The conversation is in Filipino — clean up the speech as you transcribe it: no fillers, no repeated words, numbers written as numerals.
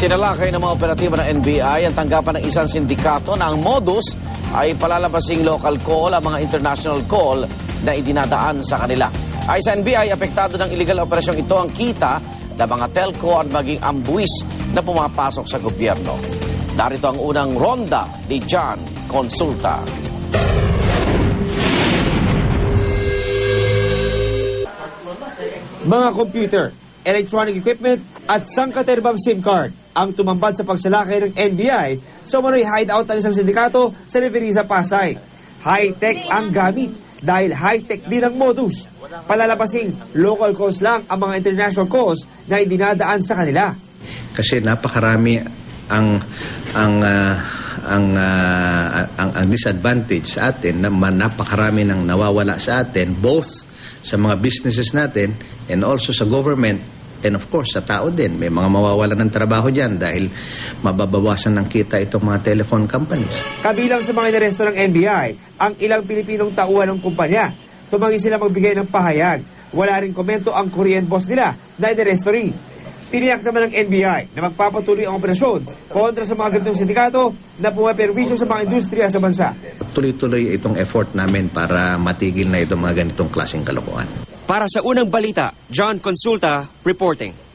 Sinalakay ng mga operatiba ng NBI ang tanggapan ng isang sindikato na ang modus ay palalabasing local call ang mga international call na idinadaan sa kanila. Ay sa NBI, apektado ng illegal operasyong ito ang kita ng mga telco at maging ang buwis na pumapasok sa gobyerno. Narito ang unang ronda ni John Consulta. Mga computer, electronic equipment at sangkaterbang SIM card ang tumambad sa pagsalakay ng NBI sa umano'y hideout ng isang sindikato sa Reverisa, Pasay. High-tech ang gamit dahil high-tech din ang modus. Palalabasing local calls lang ang mga international calls na idinadaan sa kanila. Kasi napakarami ang disadvantage sa atin na napakarami nang nawawala sa atin, both sa mga businesses natin and also sa government and of course sa tao din. May mga mawawalan ng trabaho dyan dahil mababawasan ng kita itong mga telephone companies. Kabilang sa mga inaresto ng NBI ang ilang Pilipinong tauhan ng kumpanya. Tumangi sila magbigay ng pahayag. Wala rin komento ang Korean boss nila na inaresto rin. Tiniyak naman ng NBI na magpapatuloy ang operasyon kontra sa mga ganitong sindikato na pumaperwisyo sa mga industriya sa bansa. Tuloy-tuloy itong effort namin para matigil na itong mga ganitong klaseng kalokohan. Para sa unang balita, John Consulta reporting.